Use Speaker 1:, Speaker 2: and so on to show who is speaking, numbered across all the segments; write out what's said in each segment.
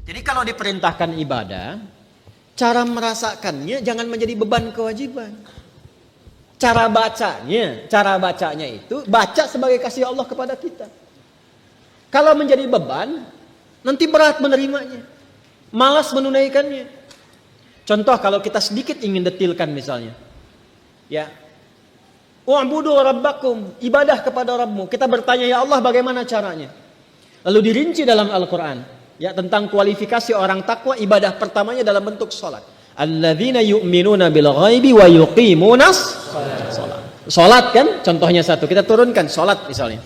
Speaker 1: Jadi kalau diperintahkan ibadah, cara merasakannya jangan menjadi beban kewajiban. Cara bacanya itu baca sebagai kasih Allah kepada kita. Kalau menjadi beban, nanti berat menerimanya, malas menunaikannya. Contoh kalau kita sedikit ingin detilkan misalnya, ya, wa'budu rabbakum, ibadah kepada Rabbmu. Kita bertanya, ya Allah bagaimana caranya? Lalu dirinci dalam Al-Quran, ya, tentang kualifikasi orang takwa. Ibadah pertamanya dalam bentuk sholat. Alladzina yu'minuna bil ghaibi wa yuqimunas sholat. Sholat kan, contohnya satu. Kita turunkan sholat misalnya.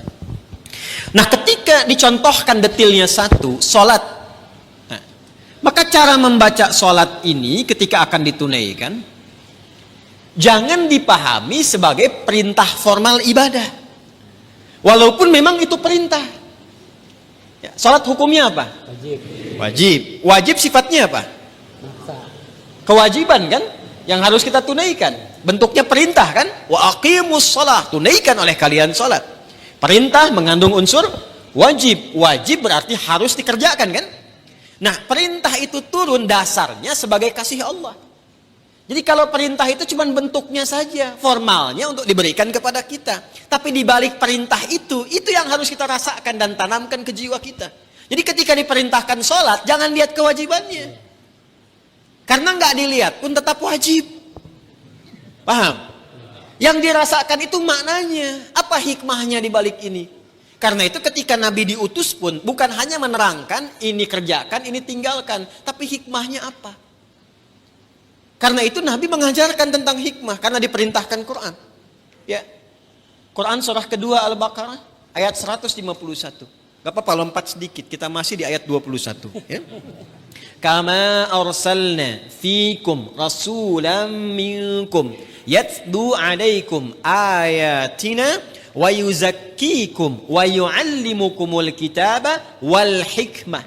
Speaker 1: Nah, ketika dicontohkan detilnya satu, sholat. Nah, maka cara membaca sholat ini ketika akan ditunaikan, jangan dipahami sebagai perintah formal ibadah. Walaupun memang itu perintah. Ya, sholat hukumnya apa? Wajib. Wajib sifatnya apa? Kewajiban kan? Yang harus kita tunaikan. Bentuknya perintah kan? Wa aqimus shalah. Tunaikan oleh kalian sholat. Perintah mengandung unsur wajib. Wajib berarti harus dikerjakan kan? Nah, perintah itu turun dasarnya sebagai kasih Allah. Jadi kalau perintah itu cuma bentuknya saja, formalnya untuk diberikan kepada kita. Tapi di balik perintah itu yang harus kita rasakan dan tanamkan ke jiwa kita. Jadi ketika diperintahkan sholat, jangan lihat kewajibannya. Karena nggak dilihat pun tetap wajib. Paham? Yang dirasakan itu maknanya. Apa hikmahnya di balik ini? Karena itu ketika Nabi diutus pun bukan hanya menerangkan ini kerjakan, ini tinggalkan. Tapi hikmahnya apa? Karena itu Nabi mengajarkan tentang hikmah. Karena diperintahkan Quran. Ya. Quran surah kedua Al-Baqarah ayat 151. Gak apa-apa lompat sedikit. Kita masih di ayat 21. Ya. Kama arsalna fikum rasulam minkum yatlu alaikum ayatina wa yuzakkikum wa yuallimukumul kitaba wal hikmah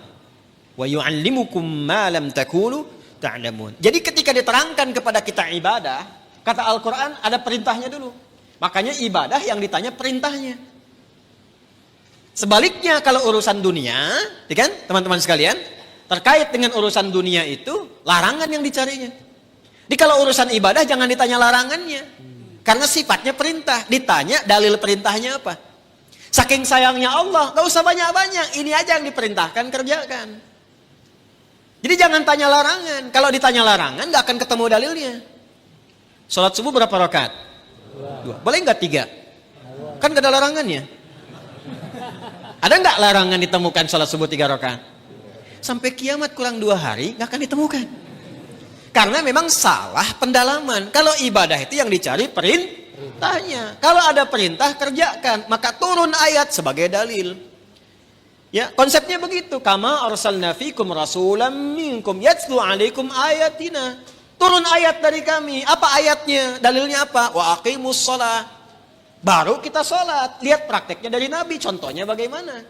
Speaker 1: wa yuallimukum ma lam takunu ta'lamun. Jadi ketika diterangkan kepada kita ibadah, kata Al-Quran ada perintahnya dulu. Makanya ibadah yang ditanya perintahnya. Sebaliknya kalau urusan dunia, ya kan teman-teman sekalian, terkait dengan urusan dunia itu larangan yang dicarinya. Jadi kalau urusan ibadah jangan ditanya larangannya. Karena sifatnya perintah. Ditanya dalil perintahnya apa. Saking sayangnya Allah, gak usah banyak-banyak. Ini aja yang diperintahkan, kerjakan. Jadi jangan tanya larangan. Kalau ditanya larangan gak akan ketemu dalilnya. Sholat subuh berapa rakaat? 2. Boleh gak 3? Kan gak ada larangannya. Ada gak larangan ditemukan sholat subuh 3 rakaat? Sampai kiamat kurang 2 hari gak akan ditemukan. Karena memang salah pendalaman. Kalau ibadah itu yang dicari perintahnya. Kalau ada perintah kerjakan. Maka turun ayat sebagai dalil. Ya, konsepnya begitu. Kama arsalna fikum rasulam minkum yatlu alaikum ayatina. Turun ayat dari kami. Apa ayatnya? Dalilnya apa? Wa aqimus shalah. Baru kita sholat. Lihat prakteknya dari Nabi. Contohnya bagaimana?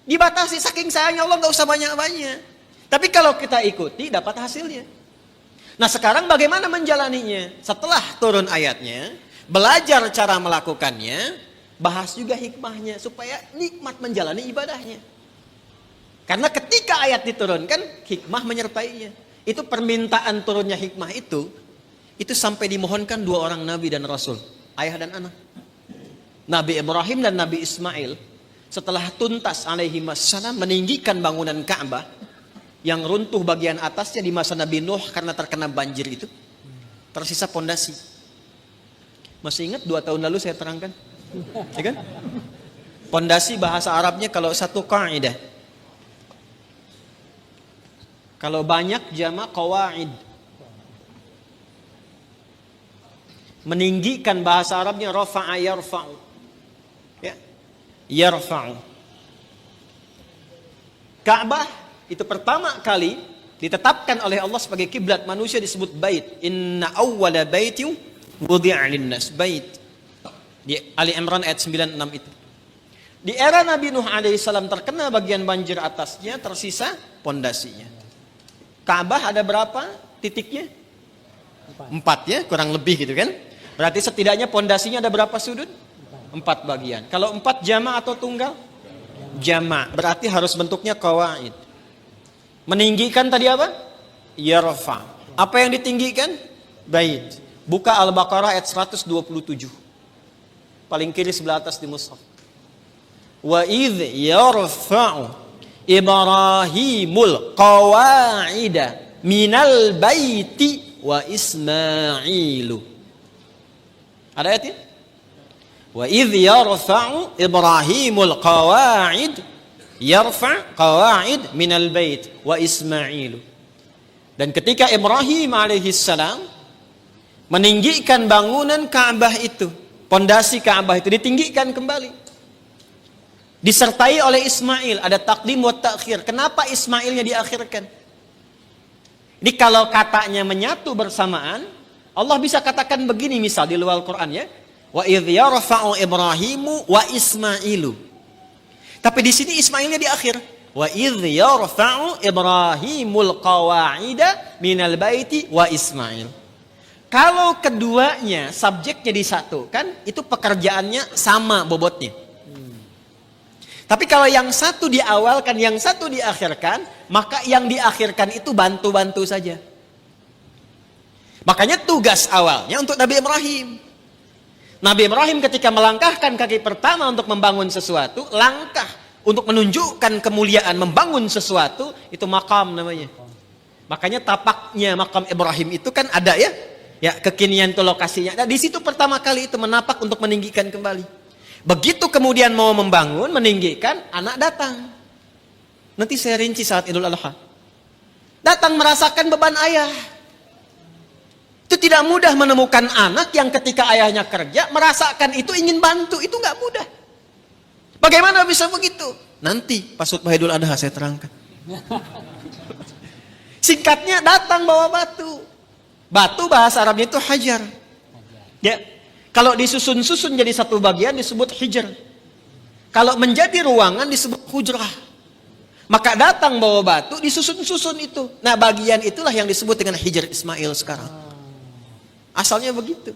Speaker 1: Dibatasi, saking sayangnya Allah gak usah banyak-banyak. Tapi kalau kita ikuti dapat hasilnya. Nah sekarang bagaimana menjalaninya? Setelah turun ayatnya, belajar cara melakukannya, bahas juga hikmahnya supaya nikmat menjalani ibadahnya. Karena ketika ayat diturunkan, hikmah menyertainya. Itu permintaan turunnya hikmah itu sampai dimohonkan 2 orang Nabi dan Rasul, ayah dan anak. Nabi Ibrahim dan Nabi Ismail setelah tuntas alaihi wassalam meninggikan bangunan Ka'bah yang runtuh bagian atasnya di masa Nabi Nuh karena terkena banjir itu, tersisa pondasi. Masih ingat 2 tahun lalu saya terangkan, ya kan? Pondasi bahasa Arabnya kalau satu kaidah, kalau banyak jamak qawaid. Meninggikan bahasa Arabnya rafa'a yarfa'u. Ya. Yarfa'u. Ka'bah itu pertama kali ditetapkan oleh Allah sebagai kiblat manusia disebut bait. Inna awwala baitin wudi'a lin-nas, bait. Di Ali Imran ayat 96 itu. Di era Nabi Nuh alaihissalam terkena bagian banjir atasnya, tersisa pondasinya. Ka'bah ada berapa titiknya? 4 ya, kurang lebih gitu kan. Berarti setidaknya pondasinya ada berapa sudut? 4 bagian. Kalau 4 jama' atau tunggal? Jama'. Berarti harus bentuknya qawaid. Meninggikan tadi apa? Yarfa. Apa yang ditinggikan? Bait. Buka Al-Baqarah ayat 127. Paling kiri sebelah atas di mushaf. Wa idh yarfa'u Ibrahimul qawa'ida minal baiti wa Ismailu. Ada ayatnya? Wa idh yarfa'u Ibrahimul qawa'id minal bait wa Ismailu. Dan ketika Ibrahim alaihissalam meninggikan bangunan Ka'bah itu, pondasi Ka'bah itu ditinggikan kembali, disertai oleh Ismail. Ada takdim wa ta'khir. Kenapa Ismailnya diakhirkan? Ini kalau katanya menyatu bersamaan, Allah bisa katakan begini, misal di luar Quran ya, wa idh yarfa'u Ibrahimu wa Ismailu. Tapi di sini Ismailnya di akhir. Wa idh yarfa'u Ibrahimul qawa'ida minal baiti wa Ismail. Kalau keduanya subjeknya disatukan, itu pekerjaannya sama bobotnya. Tapi kalau yang satu diawalkan, yang satu diakhirkan, maka yang diakhirkan itu bantu-bantu saja. Makanya tugas awalnya untuk Nabi Ibrahim. Nabi Ibrahim ketika melangkahkan kaki pertama untuk membangun sesuatu, langkah untuk menunjukkan kemuliaan membangun sesuatu, itu makam namanya. Makanya tapaknya makam Ibrahim itu kan ada ya. Ya, kekinian itu lokasinya. Nah, di situ pertama kali itu menapak untuk meninggikan kembali. Begitu kemudian mau membangun, meninggikan, anak datang. Nanti saya rinci saat Idul Adha. Datang merasakan beban ayah. Itu tidak mudah menemukan anak yang ketika ayahnya kerja, merasakan itu ingin bantu. Itu nggak mudah. Bagaimana bisa begitu? Nanti pas khutbah Idul Adha saya terangkan. Singkatnya datang bawa batu. Batu bahasa Arabnya itu hajar. Ya. Kalau disusun-susun jadi satu bagian disebut hijr. Kalau menjadi ruangan disebut hujrah. Maka datang bawa batu disusun-susun itu. Nah, bagian itulah yang disebut dengan hijr Ismail sekarang. Asalnya begitu.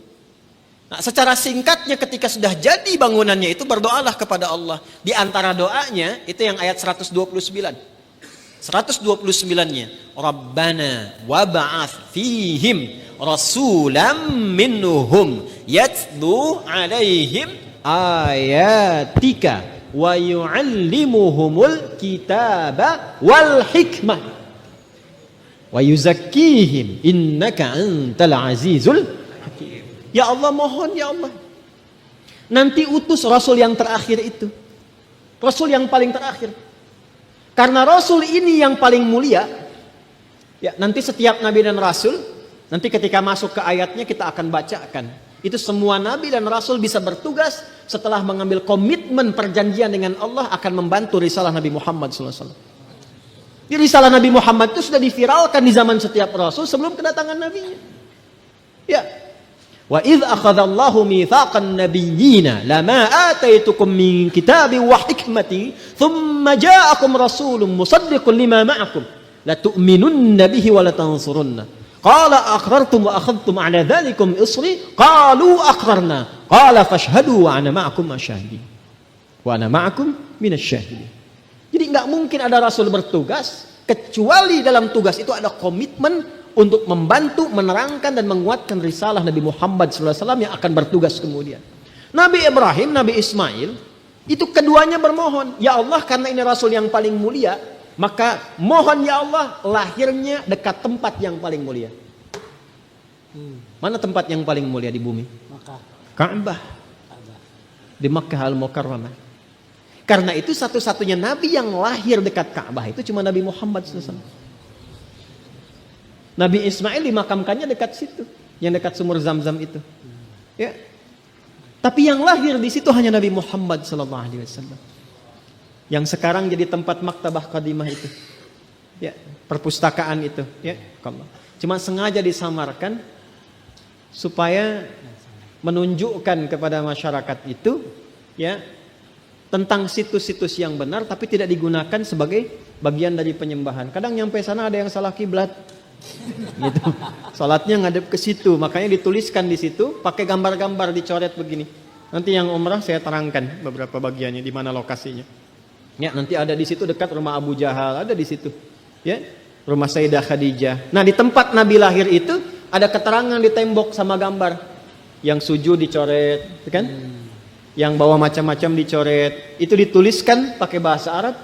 Speaker 1: Nah, secara singkatnya ketika sudah jadi bangunannya itu berdoalah kepada Allah. Di antara doanya itu yang ayat 129. 129-nya. Rabbana wab'ats fihim rasulam minhum yatlu alaihim ayatika wa yu'allimuhumul kitaba wal hikmah wa yuzakkihim innaka antal azizul hakim. Ya Allah, mohon ya Allah, nanti utus Rasul yang terakhir itu, Rasul yang paling terakhir. Karena Rasul ini yang paling mulia. Ya, nanti setiap Nabi dan Rasul, nanti ketika masuk ke ayatnya kita akan bacakan. Itu semua Nabi dan Rasul bisa bertugas setelah mengambil komitmen perjanjian dengan Allah akan membantu risalah Nabi Muhammad SAW. Jadi risalah Nabi Muhammad itu sudah diviralkan di zaman setiap Rasul sebelum kedatangan Nabinya. Ya. Wa idh akhadallahu mitsaqan nabiyyina lama ataitukum min kitabin wa hikmatin thumma ja'akum rasulun musaddiqun lima ma'akum la tu'minunna bihi wa la tansurunna qala aqrartum wa akhadhtum 'ala dhalikum isri qalu aqrarna qala fashhadu wa ana ma'akum asyahidin wa ana ma'akum minasyahidin. Jadi enggak mungkin ada rasul bertugas kecuali dalam tugas itu ada komitmen untuk membantu, menerangkan dan menguatkan risalah Nabi Muhammad SAW yang akan bertugas kemudian. Nabi Ibrahim, Nabi Ismail, itu keduanya bermohon, ya Allah, karena ini Rasul yang paling mulia, maka mohon ya Allah lahirnya dekat tempat yang paling mulia. Mana tempat yang paling mulia di bumi? Ka'bah. Di Makkah Al-Mukarramah. Karena itu satu-satunya Nabi yang lahir dekat Ka'bah itu cuma Nabi Muhammad SAW. Nabi Ismail dimakamkannya dekat situ, yang dekat sumur Zam-Zam itu. Ya. Tapi yang lahir di situ hanya Nabi Muhammad SAW. Yang sekarang jadi tempat maktabah qadimah itu. Ya, perpustakaan itu, ya. Cuma sengaja disamarkan supaya menunjukkan kepada masyarakat itu, ya, tentang situs-situs yang benar tapi tidak digunakan sebagai bagian dari penyembahan. Kadang nyampe sana ada yang salah kiblat. Gitu. Salatnya ngadep ke situ, makanya dituliskan di situ pakai gambar-gambar dicoret begini. Nanti yang umrah saya terangkan beberapa bagiannya di mana lokasinya. Ya, nanti ada di situ dekat rumah Abu Jahal, ada di situ. Ya. Rumah Sayyidah Khadijah. Nah, di tempat Nabi lahir itu ada keterangan di tembok sama gambar. Yang sujud dicoret, kan? Yang bawa macam-macam dicoret. Itu dituliskan pakai bahasa Arab,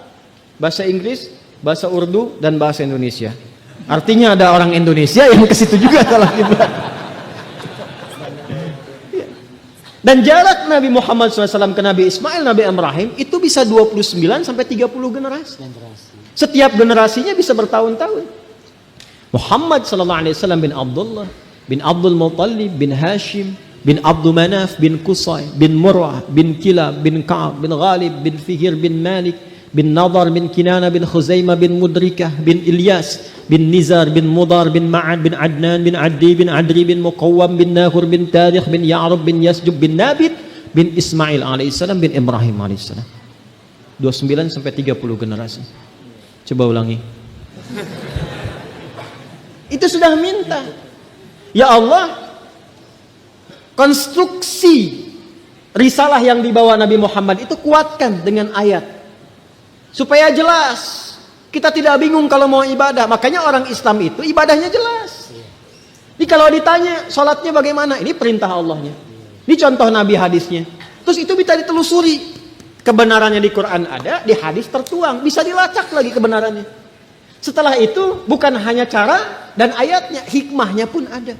Speaker 1: bahasa Inggris, bahasa Urdu, dan bahasa Indonesia. Artinya ada orang Indonesia yang ke situ juga salah kiblat. Dan jarak Nabi Muhammad SAW ke Nabi Ismail, Nabi Ibrahim itu bisa 29 sampai 30 generasi. Setiap generasinya bisa bertahun-tahun. Muhammad SAW bin Abdullah, bin Abdul Muttalib, bin Hashim, bin Abdul Manaf, bin Qusay, bin Murrah, bin Kilab, bin Ka'ab, bin Ghalib, bin Fihir, bin Malik, bin Nadar, bin Kinana, bin Khuzaimah, bin Mudrikah, bin Ilyas, bin Nizar, bin Mudar, bin Ma'ad, bin Adnan, bin Addi, bin Adri, bin Muqawwam, bin Nahur, bin Tarikh, bin Ya'rub, bin Yasjub, bin Nabit, bin Ismail alaihissalam, bin Ibrahim alaihissalam. 29 sampai 30 generasi. Coba ulangi. Itu sudah minta. Ya Allah, konstruksi risalah yang dibawa Nabi Muhammad itu kuatkan dengan ayat. Supaya jelas. Kita tidak bingung kalau mau ibadah. Makanya orang Islam itu ibadahnya jelas. Jadi kalau ditanya sholatnya bagaimana? Ini perintah Allahnya. Ini contoh Nabi hadisnya. Terus itu bisa ditelusuri. Kebenarannya di Quran ada, di hadis tertuang. Bisa dilacak lagi kebenarannya. Setelah itu bukan hanya cara dan ayatnya, hikmahnya pun ada.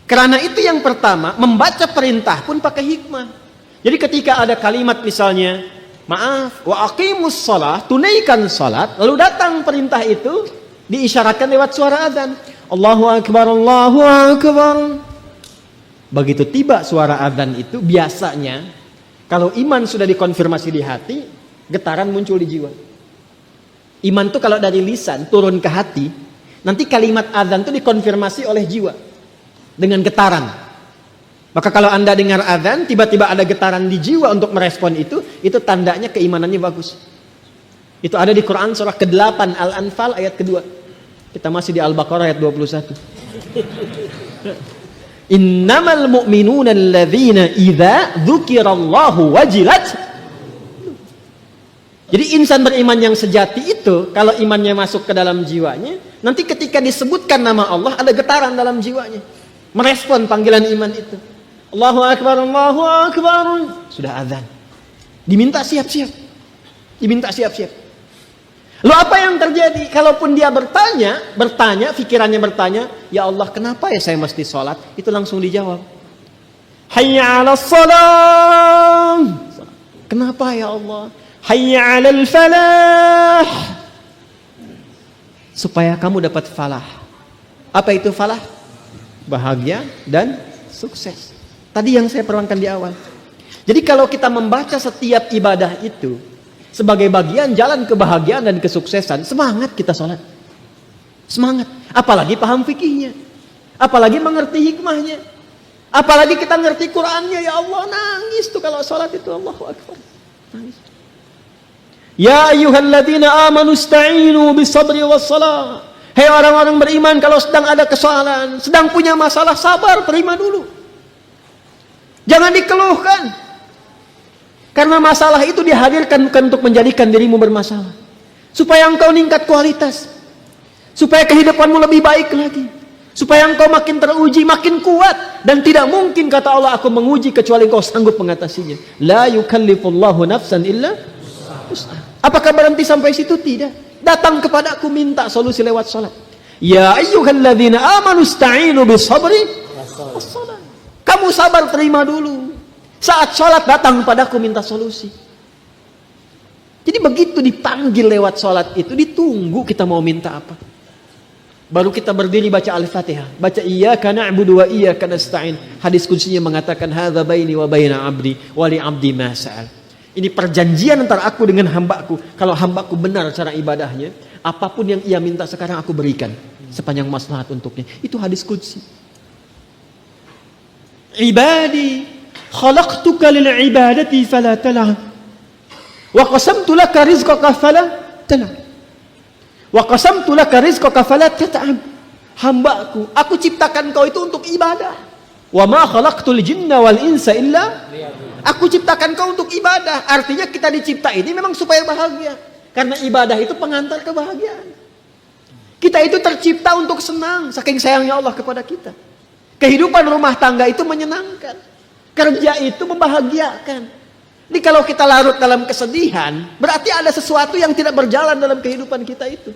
Speaker 1: Karena itu yang pertama, membaca perintah pun pakai hikmah. Jadi ketika ada kalimat misalnya, maaf, wa aqimus shalah, tunaikan salat, lalu datang perintah itu diisyaratkan lewat suara azan. Allahu akbar, Allahu akbar. Begitu tiba suara azan itu biasanya kalau iman sudah dikonfirmasi di hati, getaran muncul di jiwa. Iman itu kalau dari lisan turun ke hati, nanti kalimat azan itu dikonfirmasi oleh jiwa dengan getaran. Maka kalau Anda dengar azan, tiba-tiba ada getaran di jiwa untuk merespon itu tandanya keimanannya bagus. Itu ada di Quran surah ke-8 Al-Anfal ayat kedua. Kita masih di Al-Baqarah ayat 21. Innamal mu'minuna alladzina idza dzukirallahu wajilat. Jadi insan beriman yang sejati itu kalau imannya masuk ke dalam jiwanya, nanti ketika disebutkan nama Allah ada getaran dalam jiwanya. Merespon panggilan iman itu. Allahu akbar, Allahu akbar. Sudah azan. Diminta siap-siap. Diminta siap-siap. Lalu apa yang terjadi? Kalaupun dia bertanya, pikirannya bertanya, ya Allah kenapa ya saya mesti sholat? Itu langsung dijawab. Hayya 'alas shalah. Kenapa ya Allah? Hayya 'alal falah. Supaya kamu dapat falah. Apa itu falah? Bahagia dan sukses. Tadi yang saya perangkan di awal. Jadi kalau kita membaca setiap ibadah itu sebagai bagian jalan kebahagiaan dan kesuksesan, semangat kita sholat. Semangat. Apalagi paham fikihnya. Apalagi mengerti hikmahnya. Apalagi kita ngerti Qur'annya. Ya Allah, nangis tuh kalau sholat itu. Allahu Akbar. Nangis. Ya ayyuhalladzina amanu ista'inu bisabri wassalah. Hei orang-orang beriman, kalau sedang ada kesalahan, sedang punya masalah, sabar, terima dulu. Jangan dikeluhkan. Karena masalah itu dihadirkan bukan untuk menjadikan dirimu bermasalah. Supaya engkau meningkat kualitas. Supaya kehidupanmu lebih baik lagi. Supaya engkau makin teruji, makin kuat. Dan tidak mungkin kata Allah, aku menguji kecuali engkau sanggup mengatasinya. La yukallifullahu nafsan illa usaha. Apakah berhenti sampai situ? Tidak. Datang kepadaku minta solusi lewat salat. Ya ayyuhalladzina amanu ista'inu bisabri wassalah. Kamu sabar, terima dulu. Saat sholat datang padaku minta solusi. Jadi begitu dipanggil lewat sholat itu, ditunggu kita mau minta apa. Baru kita berdiri baca Al-Fatihah. Baca iyyaka na'budu wa iyyaka nasta'in. Hadis kutsinya mengatakan hadza baini wa baina 'abdi wa li 'abdi ma sa'al. Ini perjanjian antara aku dengan hambaku. Kalau hambaku benar cara ibadahnya, apapun yang ia minta sekarang aku berikan sepanjang maslahat untuknya. Itu hadis qudsi. Ibadi khalaqtuka lil ibadati fala tal'ab wa qasamtu laka rizqaka fala tal'ab wa qasamtu laka rizqaka fala tat'ab. Hambaku, aku ciptakan kau itu untuk ibadah. Wa ma khalaqtul jinna wal insa illa, aku ciptakan kau untuk ibadah. Artinya kita dicipta ini memang supaya bahagia. Karena ibadah itu pengantar kebahagiaan.
Speaker 2: Kita itu tercipta untuk senang, saking sayangnya Allah kepada kita. Kehidupan rumah tangga itu menyenangkan. Kerja itu membahagiakan. Jadi kalau kita larut dalam kesedihan, berarti ada sesuatu yang tidak berjalan dalam kehidupan kita itu.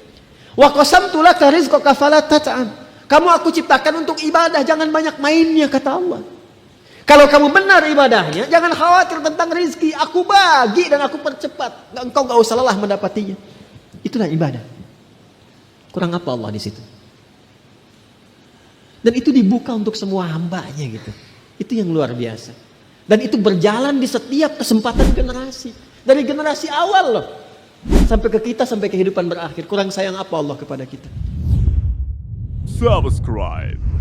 Speaker 2: Wa qasamtu laka rizqaka fala tat'am. Kamu aku ciptakan untuk ibadah, jangan banyak mainnya, kata Allah. Kalau kamu benar ibadahnya, jangan khawatir tentang rizki. Aku bagi dan aku percepat. Engkau gak usah lelah mendapatinya. Itulah ibadah. Kurang apa Allah di situ? Dan itu dibuka untuk semua hambanya gitu. Itu yang luar biasa. Dan itu berjalan di setiap kesempatan generasi. Dari generasi awal loh. Sampai ke kita, sampai kehidupan berakhir. Kurang sayang apa Allah kepada kita?
Speaker 3: Subscribe.